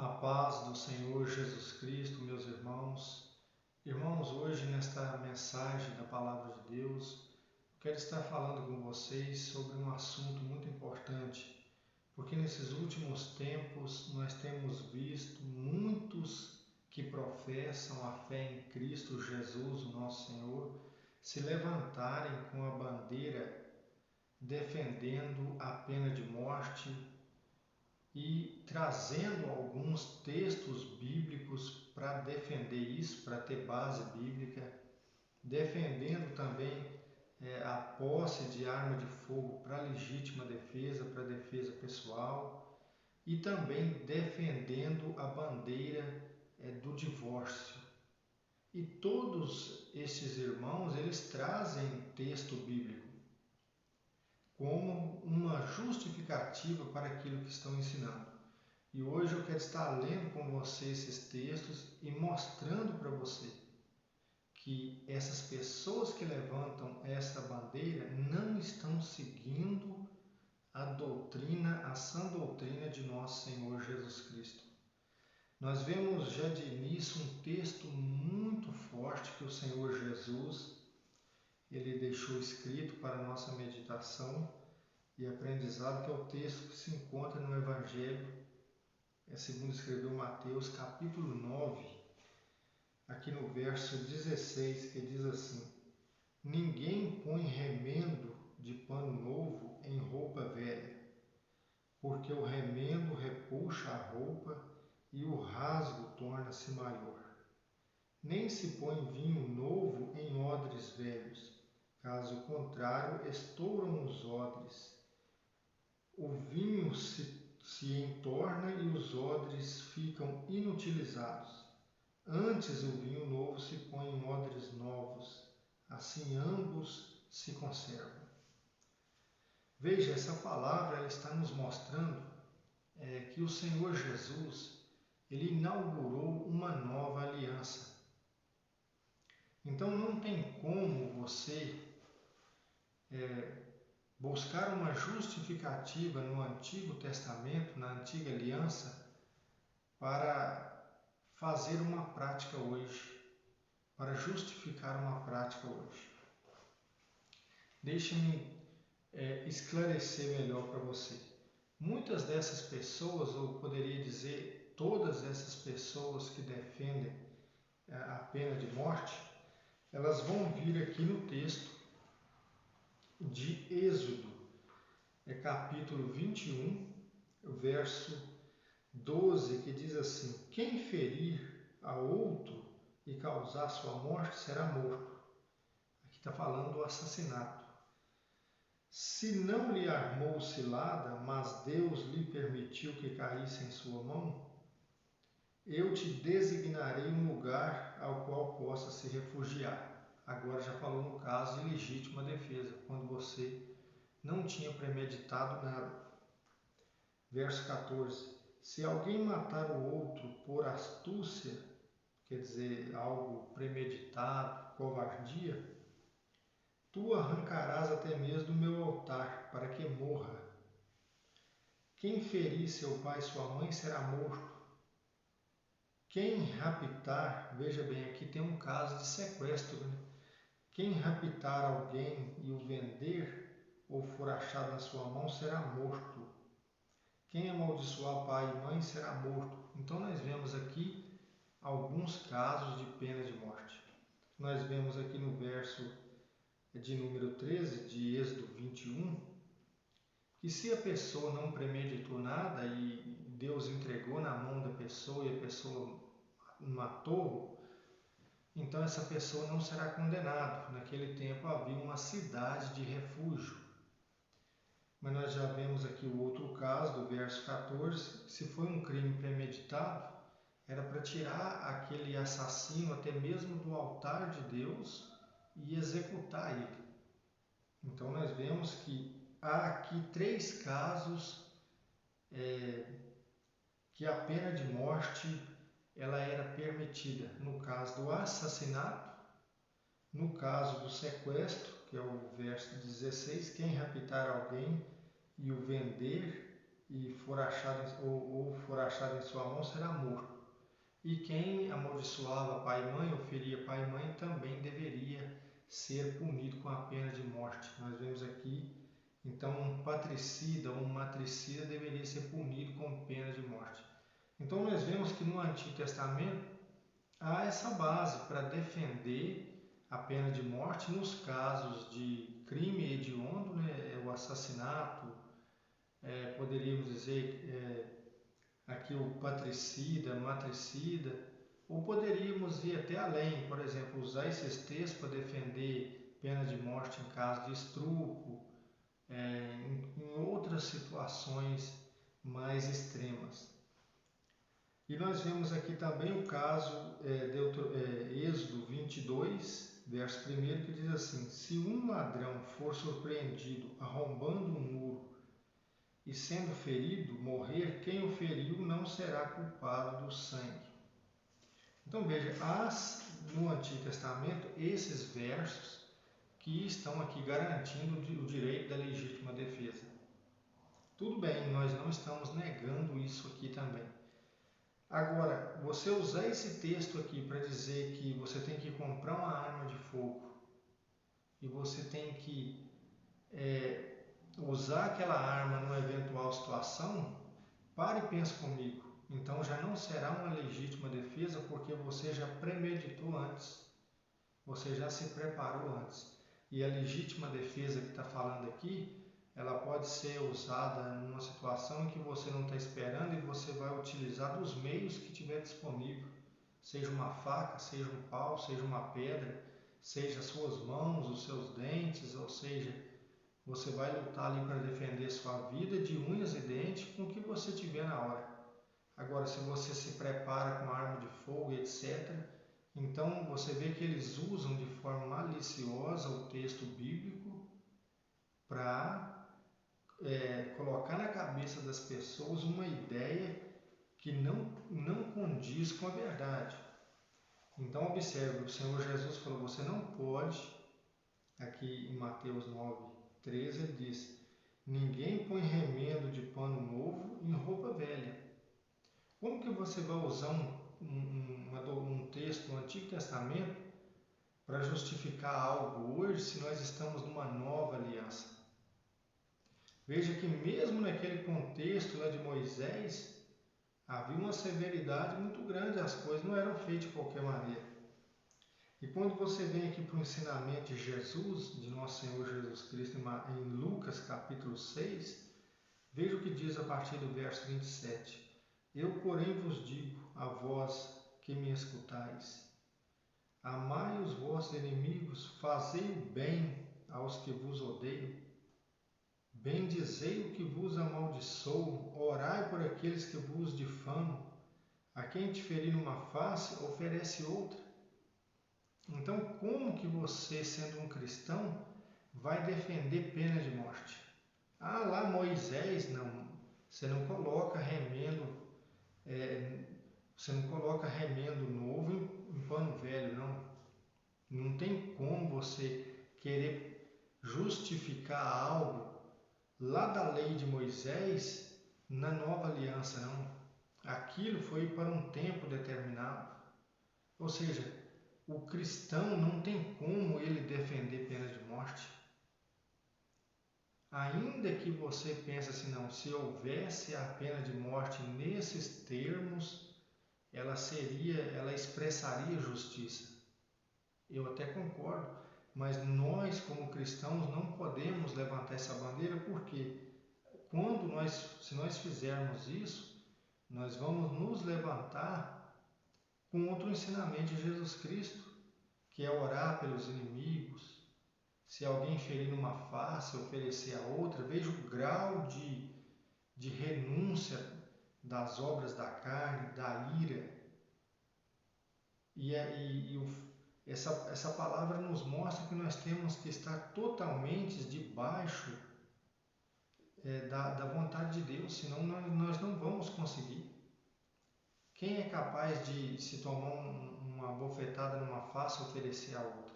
A paz do Senhor Jesus Cristo, meus irmãos. Irmãos, hoje nesta mensagem da Palavra de Deus, eu quero estar falando com vocês sobre um assunto muito importante, porque nesses últimos tempos nós temos visto muitos que professam a fé em Cristo Jesus, o nosso Senhor, se levantarem com a bandeira defendendo a pena de morte, e trazendo alguns textos bíblicos para defender isso, para ter base bíblica, defendendo também a posse de arma de fogo para legítima defesa, para defesa pessoal, e também defendendo a bandeira do divórcio. E todos esses irmãos, eles trazem texto bíblico como uma justificativa para aquilo que estão ensinando. E hoje eu quero estar lendo com você esses textos e mostrando para você que essas pessoas que levantam essa bandeira não estão seguindo a doutrina, a sã doutrina de nosso Senhor Jesus Cristo. Nós vemos já de início um texto muito forte que o Senhor Jesus ele deixou escrito para a nossa meditação e aprendizado, que é o texto que se encontra no Evangelho, segundo escreveu Mateus, capítulo 9, aqui no verso 16, que diz assim: Ninguém põe remendo de pano novo em roupa velha, porque o remendo repuxa a roupa e o rasgo torna-se maior. Nem se põe vinho novo em odres velhos, caso contrário, estouram os odres. O vinho se entorna e os odres ficam inutilizados. Antes o vinho novo se põe em odres novos, assim ambos se conservam. Veja, essa palavra ela está nos mostrando que o Senhor Jesus ele inaugurou uma nova aliança. Então não tem como você buscar uma justificativa no Antigo Testamento, na Antiga Aliança, para fazer uma prática hoje, para justificar uma prática hoje. Deixe-me esclarecer melhor para você. Muitas dessas pessoas, ou poderia dizer todas essas pessoas que defendem a pena de morte, elas vão vir aqui no texto de Êxodo, capítulo 21, verso 12, que diz assim: Quem ferir a outro e causar sua morte será morto. Aqui está falando do assassinato. Se não lhe armou cilada, mas Deus lhe permitiu que caísse em sua mão, eu te designarei um lugar ao qual possa se refugiar. Agora já falou no caso de legítima defesa, quando você não tinha premeditado nada. Verso 14. Se alguém matar o outro por astúcia, quer dizer, algo premeditado, covardia, tu arrancarás até mesmo do meu altar, para que morra. Quem ferir seu pai e sua mãe será morto. Quem raptar, veja bem, aqui tem um caso de sequestro, né? Quem raptar alguém e o vender, ou for achado na sua mão, será morto. Quem amaldiçoar pai e mãe será morto. Então nós vemos aqui alguns casos de pena de morte. Nós vemos aqui no verso de número 13 de Êxodo 21, que se a pessoa não premeditou nada e Deus entregou na mão da pessoa e a pessoa matou, então essa pessoa não será condenada. Naquele tempo havia uma cidade de refúgio. Mas nós já vemos aqui o outro caso do verso 14, se foi um crime premeditado, era para tirar aquele assassino até mesmo do altar de Deus e executar ele. Então nós vemos que há aqui 3 casos que a pena de morte ela era permitida. No caso do assassinato, no caso do sequestro, que é o verso 16, quem raptar alguém e o vender e for achado, ou for achado em sua mão será morto. E quem amaldiçoava pai e mãe ou feria pai e mãe também deveria ser punido com a pena de morte. Nós vemos aqui, então, um patricida ou um matricida deveria ser punido com pena de morte. Então nós vemos que no Antigo Testamento há essa base para defender a pena de morte nos casos de crime hediondo, né, o assassinato, poderíamos dizer aqui o patricida, matricida, ou poderíamos ir até além, por exemplo, usar esses textos para defender pena de morte em caso de estupro, em outras situações mais extremas. E nós vemos aqui também o caso Êxodo 22, verso 1, que diz assim: se um ladrão for surpreendido arrombando um muro e sendo ferido, morrer, quem o feriu não será culpado do sangue. Então veja, há no Antigo Testamento esses versos que estão aqui garantindo o direito da legítima defesa. Tudo bem, nós não estamos negando isso aqui também. Agora, você usar esse texto aqui para dizer que você tem que comprar uma arma de fogo e você tem que usar aquela arma numa eventual situação, pare e pense comigo. Então já não será uma legítima defesa porque você já premeditou antes, você já se preparou antes. E a legítima defesa que está falando aqui, ela pode ser usada numa situação em que você não está esperando e você vai utilizar dos meios que tiver disponível. Seja uma faca, seja um pau, seja uma pedra, seja as suas mãos, os seus dentes, ou seja, você vai lutar ali para defender sua vida de unhas e dentes com o que você tiver na hora. Agora, se você se prepara com arma de fogo, etc., então você vê que eles usam de forma maliciosa o texto bíblico para colocar na cabeça das pessoas uma ideia que não condiz com a verdade. Então observe, o Senhor Jesus falou, você não pode, aqui em Mateus 9:13 ele diz, ninguém põe remendo de pano novo em roupa velha. Como que você vai usar um texto do Antigo Testamento para justificar algo hoje se nós estamos numa nova aliança? Veja que mesmo naquele contexto lá de Moisés, havia uma severidade muito grande, as coisas não eram feitas de qualquer maneira. E quando você vem aqui para o ensinamento de Jesus, de nosso Senhor Jesus Cristo, em Lucas capítulo 6, veja o que diz a partir do verso 27. Eu, porém, vos digo, a vós que me escutais, amai os vossos inimigos, fazei o bem aos que vos odeiam, bendizei o que vos amaldiçoam, orai por aqueles que vos difamam, a quem te ferir uma face, oferece outra. Então, como que você, sendo um cristão, vai defender pena de morte? Ah, lá Moisés, não. Você não coloca remendo, você não coloca remendo novo em pano velho, não. Não tem como você querer justificar algo lá da lei de Moisés na nova aliança, não. Aquilo foi para um tempo determinado. Ou seja, o cristão não tem como ele defender pena de morte. Ainda que você pense assim, não, se houvesse a pena de morte nesses termos, ela expressaria justiça. Eu até concordo, mas nós como cristãos não podemos levantar essa bandeira porque se nós fizermos isso, nós vamos nos levantar com outro ensinamento de Jesus Cristo, que é orar pelos inimigos. Se alguém ferir uma face, oferecer a outra. Veja o grau de renúncia das obras da carne, da ira. Essa palavra nos mostra que nós temos que estar totalmente debaixo da vontade de Deus, senão nós não vamos conseguir. Quem é capaz de se tomar uma bofetada numa face e oferecer a outra?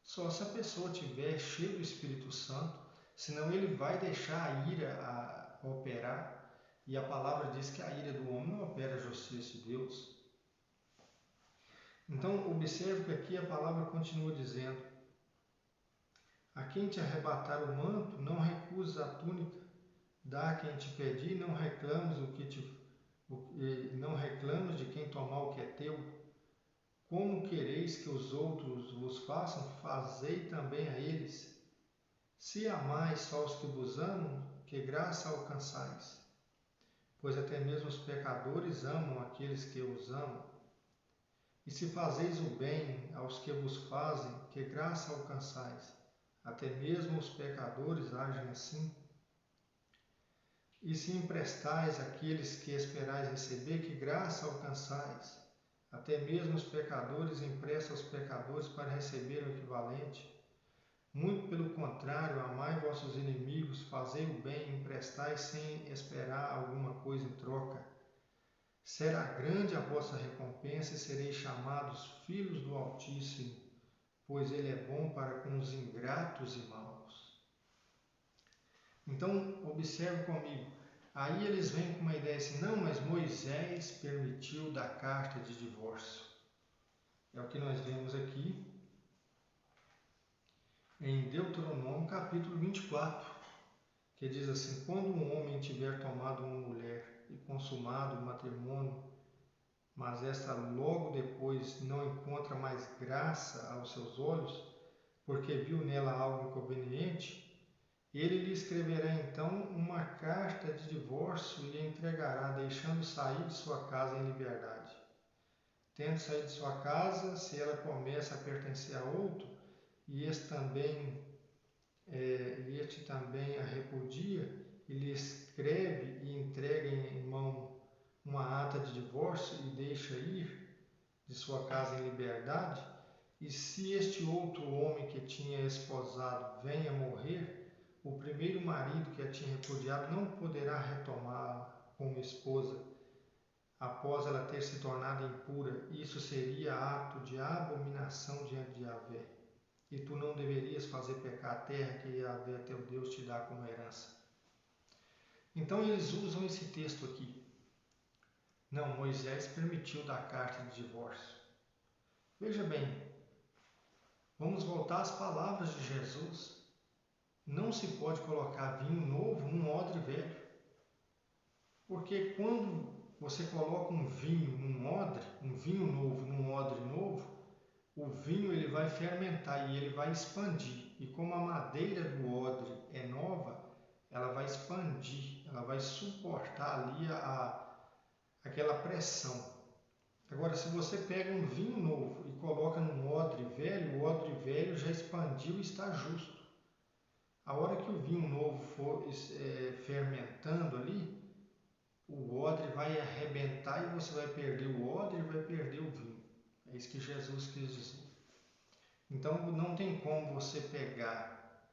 Só se a pessoa estiver cheia do Espírito Santo, senão ele vai deixar a ira a operar E a palavra diz que a ira do homem não opera a justiça de Deus. Então, observe que aqui a palavra continua dizendo: a quem te arrebatar o manto, não recuses a túnica, dá a quem te pedir, não reclames não reclames de quem tomar o que é teu. Como quereis que os outros vos façam, fazei também a eles. Se amais só os que vos amam, que graça alcançais? Pois até mesmo os pecadores amam aqueles que os amam. E se fazeis o bem aos que vos fazem, que graça alcançais? Até mesmo os pecadores agem assim. E se emprestais àqueles que esperais receber, que graça alcançais? Até mesmo os pecadores emprestam aos pecadores para receber o equivalente. Muito pelo contrário, amai vossos inimigos, fazei o bem, emprestai sem esperar alguma coisa em troca. Será grande a vossa recompensa e sereis chamados filhos do Altíssimo, pois Ele é bom para com os ingratos e maus. Então, observe comigo. Aí eles vêm com uma ideia assim: não, mas Moisés permitiu dar carta de divórcio. É o que nós vemos aqui em Deuteronômio capítulo 24, que diz assim: quando um homem tiver tomado uma mulher e consumado o matrimônio, mas esta logo depois não encontra mais graça aos seus olhos, porque viu nela algo inconveniente, ele lhe escreverá então uma carta de divórcio e lhe entregará, deixando sair de sua casa em liberdade. Tendo saído de sua casa, se ela começa a pertencer a outro, e este também a repudia, e lhe escreve e entrega em mão uma ata de divórcio e deixa ir de sua casa em liberdade, e se este outro homem que tinha esposado venha a morrer, o primeiro marido que a tinha repudiado não poderá retomá-la como esposa após ela ter se tornado impura. Isso seria ato de abominação diante de Yahvé. E tu não deverias fazer pecar a terra que Yahvé, teu Deus, te dá como herança. Então eles usam esse texto aqui. Não, Moisés permitiu dar carta de divórcio. Veja bem, vamos voltar às palavras de Jesus. Não se pode colocar vinho novo num odre velho. Porque quando você coloca um vinho num odre, um vinho novo num odre novo, o vinho ele vai fermentar e ele vai expandir. E como a madeira do odre é nova, ela vai expandir, ela vai suportar ali aquela pressão. Agora, se você pega um vinho novo e coloca num odre velho, o odre velho já expandiu e está justo. A hora que o vinho novo for fermentando ali, o odre vai arrebentar e você vai perder o odre e vai perder o vinho. É isso que Jesus quis dizer. Então não tem como você pegar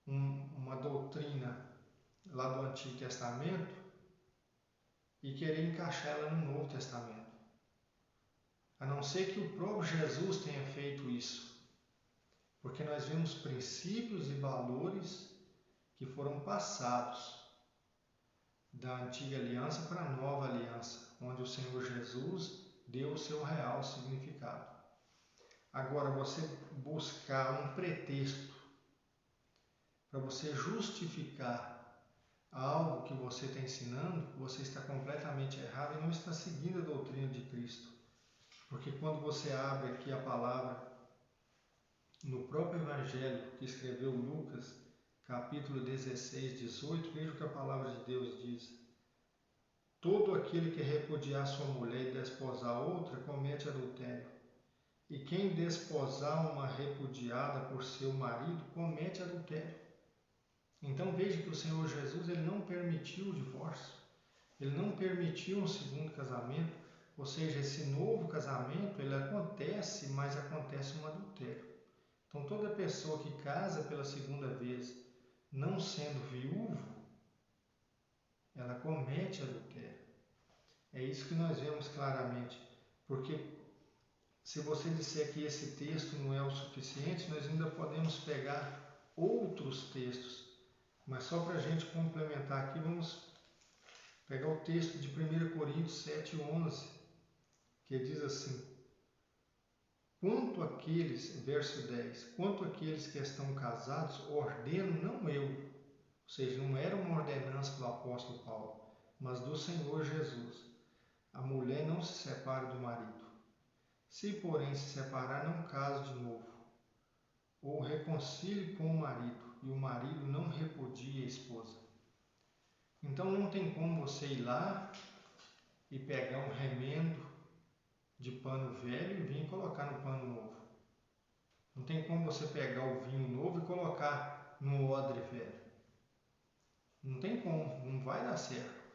uma doutrina lá do Antigo Testamento e querer encaixar ela no Novo Testamento. A não ser que o próprio Jesus tenha feito isso. Porque nós vemos princípios e valores que foram passados da antiga aliança para a nova aliança, onde o Senhor Jesus deu o seu real significado. Agora, você buscar um pretexto para você justificar algo que você está ensinando, você está completamente errado e não está seguindo a doutrina de Cristo. Porque quando você abre aqui a palavra no próprio Evangelho que escreveu Lucas, capítulo 16, 18, veja o que a palavra de Deus diz. Todo aquele que repudiar sua mulher e desposar outra, comete adultério. E quem desposar uma repudiada por seu marido, comete adultério. Então veja que o Senhor Jesus ele não permitiu o divórcio. Ele não permitiu um segundo casamento. Ou seja, esse novo casamento, ele acontece, mas acontece um adultério. Então toda pessoa que casa pela segunda vez, não sendo viúvo, ela comete adultério. É isso que nós vemos claramente. Porque se você disser que esse texto não é o suficiente, nós ainda podemos pegar outros textos. Mas só para a gente complementar aqui, vamos Pegar o texto de 1 Coríntios 7:11, que diz assim: quanto àqueles, verso 10, quanto àqueles que estão casados, ordeno não eu, ou seja, não era uma ordenança do apóstolo Paulo, mas do Senhor Jesus. A mulher não se separa do marido. Se, porém, se separar, não case de novo, ou reconcilie com o marido, e o marido não repudie a esposa. Então não tem como você ir lá e pegar um remendo de pano velho e vir colocar no pano novo. Não tem como você pegar o vinho novo e colocar no odre velho. Não tem como, não vai dar certo.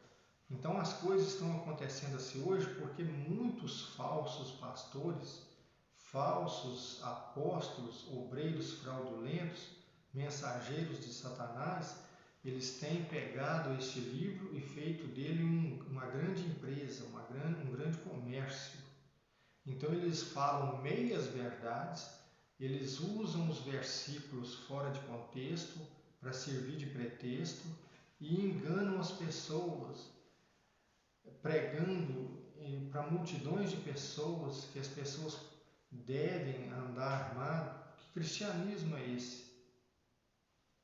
Então as coisas estão acontecendo assim hoje porque muitos falsos pastores, falsos apóstolos, obreiros fraudulentos, mensageiros de Satanás, eles têm pegado este livro e feito dele uma grande empresa, um grande comércio. Então eles falam meias verdades, eles usam os versículos fora de contexto para servir de pretexto e enganam as pessoas, pregando para multidões de pessoas que as pessoas devem andar armado. Que cristianismo é esse?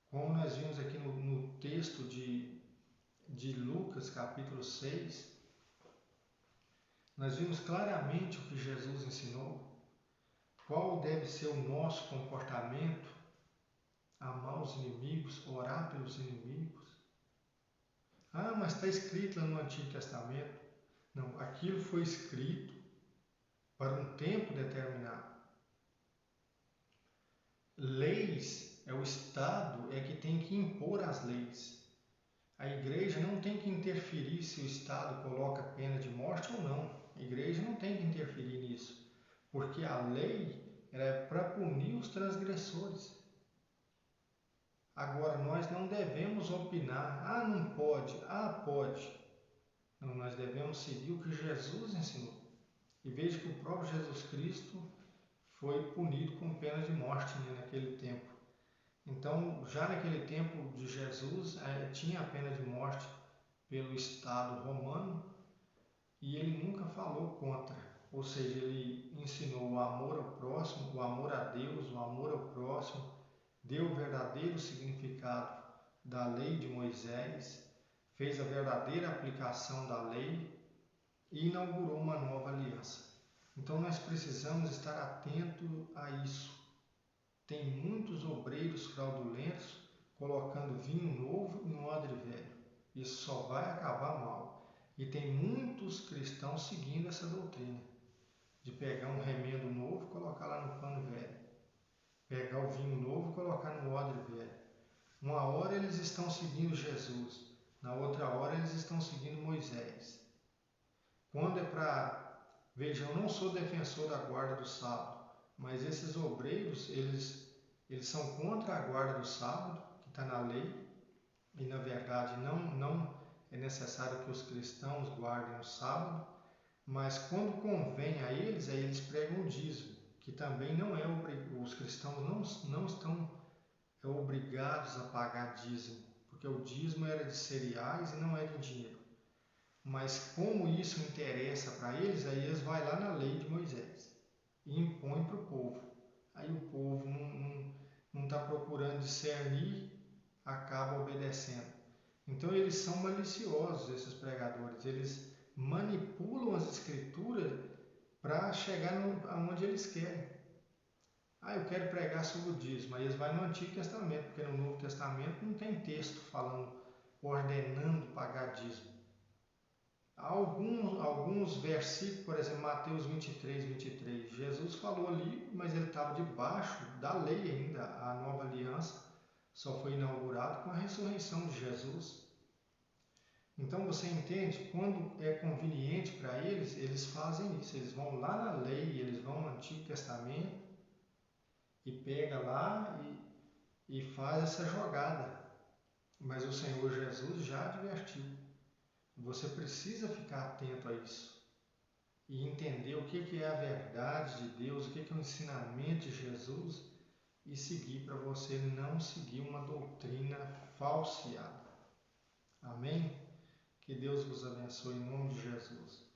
Como nós vimos aqui no texto de Lucas, capítulo 6, nós vimos claramente o que Jesus ensinou. Qual deve ser o nosso comportamento? Amar os inimigos, orar pelos inimigos. Ah, mas está escrito lá no Antigo Testamento. Não, aquilo foi escrito para um tempo determinado. Leis, o Estado é que tem que impor as leis. A igreja não tem que interferir se o Estado coloca pena de morte ou não. A igreja não tem que interferir nisso, porque a lei é para punir os transgressores. Agora, nós não devemos opinar, ah, não pode, ah, pode. Não, nós devemos seguir o que Jesus ensinou. E veja que o próprio Jesus Cristo foi punido com pena de morte naquele tempo. Então, já naquele tempo de Jesus, tinha a pena de morte pelo Estado romano e ele nunca falou contra. Ou seja, ele ensinou o amor ao próximo, o amor a Deus, o amor ao próximo, deu o verdadeiro significado da lei de Moisés, fez a verdadeira aplicação da lei e inaugurou uma nova aliança. Então nós precisamos estar atentos a isso. Tem muitos obreiros fraudulentos colocando vinho novo em odre velho. Isso só vai acabar mal. E tem muitos cristãos seguindo essa doutrina de pegar um remendo novo e colocar lá no pano velho. Pegar o vinho novo e colocar no odre velho. Uma hora eles estão seguindo Jesus, na outra hora eles estão seguindo Moisés. Quando é para... Veja, eu não sou defensor da guarda do sábado, mas esses obreiros, eles são contra a guarda do sábado, que está na lei, e na verdade não é necessário que os cristãos guardem o sábado, mas quando convém a eles, aí eles pregam o dízimo, que também não é os cristãos não estão obrigados a pagar dízimo, porque o dízimo era de cereais e não é de dinheiro. Mas como isso interessa para eles, aí eles vão lá na lei de Moisés e impõem para o povo. Aí o povo não está procurando discernir, acaba obedecendo. Então eles são maliciosos, esses pregadores. Eles manipulam as escrituras para chegar aonde eles querem. Ah, eu quero pregar sobre o dízimo. Aí eles vão no Antigo Testamento, porque no Novo Testamento não tem texto falando, ordenando pagar dízimo. Alguns versículos, por exemplo, Mateus 23. Jesus falou ali, mas ele estava debaixo da lei ainda. A nova aliança só foi inaugurada com a ressurreição de Jesus. Então você entende, quando é conveniente para eles, eles fazem isso. Eles vão lá na lei, eles vão no Antigo Testamento e pega lá e faz essa jogada. Mas o Senhor Jesus já advertiu. Você precisa ficar atento a isso e entender o que é a verdade de Deus, o que é o ensinamento de Jesus e seguir, para você não seguir uma doutrina falseada. Amém? Que Deus vos abençoe em nome de Jesus.